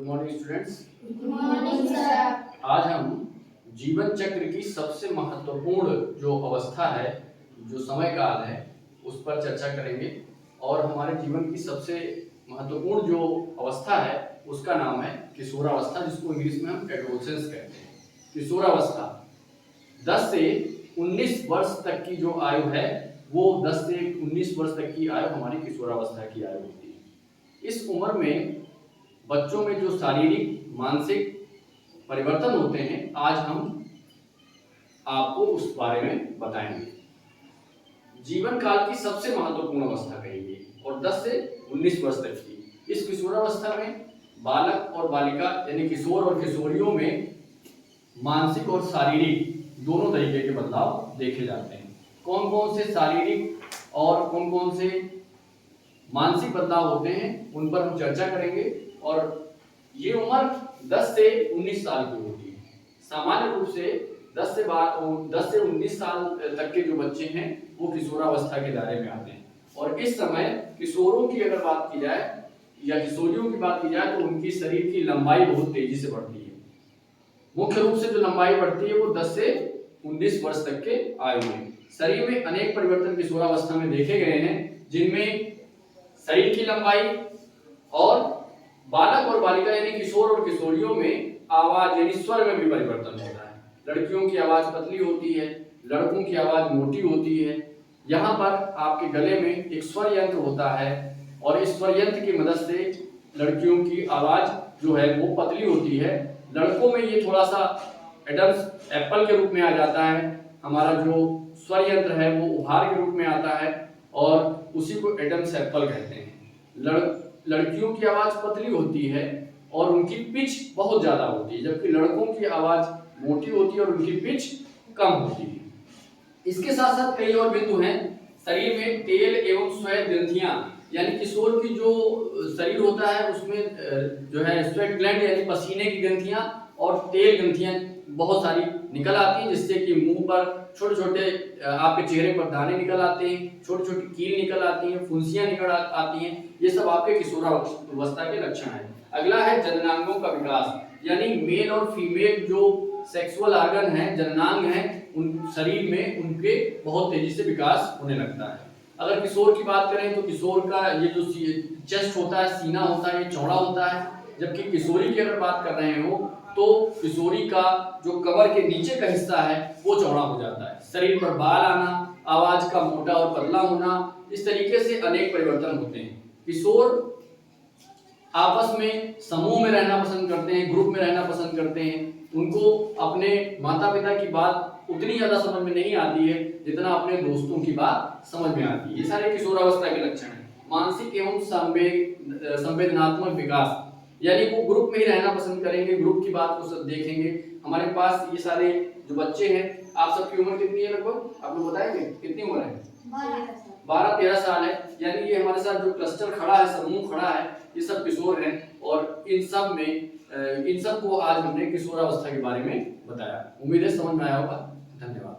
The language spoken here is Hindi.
Morning students. Good morning sir. आज हम जीवन चक्र की सबसे महत्वपूर्ण जो अवस्था है, जो समय काल है, उस पर चर्चा करेंगे। और हमारे जीवन की सबसे महत्वपूर्ण जो अवस्था है उसका नाम है किशोरावस्था, जिसको इंग्लिश में हम एडोलसेंस कहते हैं। किशोरावस्था 10 से 19 वर्ष तक की जो आयु है, वो 10 से 19 वर्ष तक की आयु हमारी किशोरावस्था की आयु होती है। इस उम्र में बच्चों में जो शारीरिक मानसिक परिवर्तन होते हैं, आज हम आपको उस बारे में बताएंगे। जीवन काल की सबसे महत्वपूर्ण अवस्था कहेंगे और 10 से 19 वर्ष तक की इस किशोरावस्था में बालक और बालिका यानी किशोर और किशोरियों में मानसिक और शारीरिक दोनों तरीके के बदलाव देखे जाते हैं। कौन कौन से शारीरिक और कौन कौन से मानसिक बदलाव होते हैं, उन पर हम चर्चा करेंगे। और ये उम्र 10 से 19 साल की होती है। सामान्य रूप से 10 से 19 साल तक के जो बच्चे हैं वो किशोरावस्था के दायरे में आते हैं। और इस समय किशोरों की अगर बात की जाए या किशोरियों की बात की जाए तो उनकी शरीर की लंबाई बहुत तेजी से बढ़ती है। मुख्य रूप से जो लंबाई बढ़ती है वो 10 से 19 वर्ष तक के आयु में। शरीर में अनेक परिवर्तन किशोरावस्था में देखे गए हैं, जिनमें शरीर की लंबाई और बालक और बालिका यानी किशोर और किशोरियों में आवाज यानी स्वर में भी परिवर्तन होता है। लड़कियों की आवाज पतली होती है, लड़कों की आवाज मोटी होती है। यहाँ पर आपके गले में एक स्वर यंत्र होता है और इस स्वर यंत्र की मदद से लड़कियों की आवाज जो है वो पतली होती है। लड़कों में ये थोड़ा सा एडम्स एप्पल के रूप में आ जाता है। हमारा जो स्वर यंत्र है वो उभार के रूप में आता है और उसी को एडम्स एप्पल कहते हैं। लड़कियों की आवाज पतली होती है और उनकी पिच बहुत ज्यादा होती है, जबकि लड़कों की आवाज मोटी होती है और उनकी पिच कम होती है। इसके साथ साथ कई और बिंदु हैं। शरीर में तेल एवं स्वेद ग्रंथियां यानी किशोर की जो शरीर होता है उसमें जो है स्वेट ग्लैंड यानी पसीने की ग्रंथियां और तेल ग्रंथियां बहुत सारी निकल आती हैं, जिससे कि मुंह पर छोटे छोटे आपके चेहरे पर दाने निकल आते हैं, छोटी छोटी कील निकल आती हैं, फुंसियां निकल आती हैं। ये सब आपके किशोरावस्था के लक्षण हैं। अगला है जननांगों का विकास, यानी मेल और फीमेल जो सेक्सुअल ऑर्गन है, जननांग है, उन शरीर में उनके बहुत तेजी से विकास होने लगता है। अगर किशोर की बात करें तो किशोर का ये जो चेस्ट होता है, सीना होता है, ये चौड़ा होता है। जबकि किशोरी की अगर बात कर रहे हो तो किशोरी का जो कमर के नीचे का हिस्सा है वो चौड़ा हो जाता है। शरीर पर बाल आना, आवाज का मोटा और पतला होना, इस तरीके से अनेक परिवर्तन होते हैं। किशोर आपस में समूह में रहना पसंद करते हैं, ग्रुप में रहना पसंद करते हैं। उनको अपने माता पिता की बात उतनी ज्यादा समझ में नहीं आती है जितना अपने दोस्तों की बात समझ में आती है। ये सारे किशोरावस्था के लक्षण हैं। मानसिक एवं संवेदनात्मक विकास, यानी वो ग्रुप में ही रहना पसंद करेंगे, ग्रुप की बात को सब देखेंगे। हमारे पास ये सारे जो बच्चे हैं, आप सबकी उम्र कितनी है लगभग आप लोग बताएंगे? कितनी उम्र है? 12-13 साल है। यानी ये हमारे साथ जो क्लस्टर खड़ा है, समूह खड़ा है, ये सब किशोर हैं। और इन सब को आज हमने किशोरावस्था के बारे में बताया। उम्मीद है समझ में आया होगा। धन्यवाद।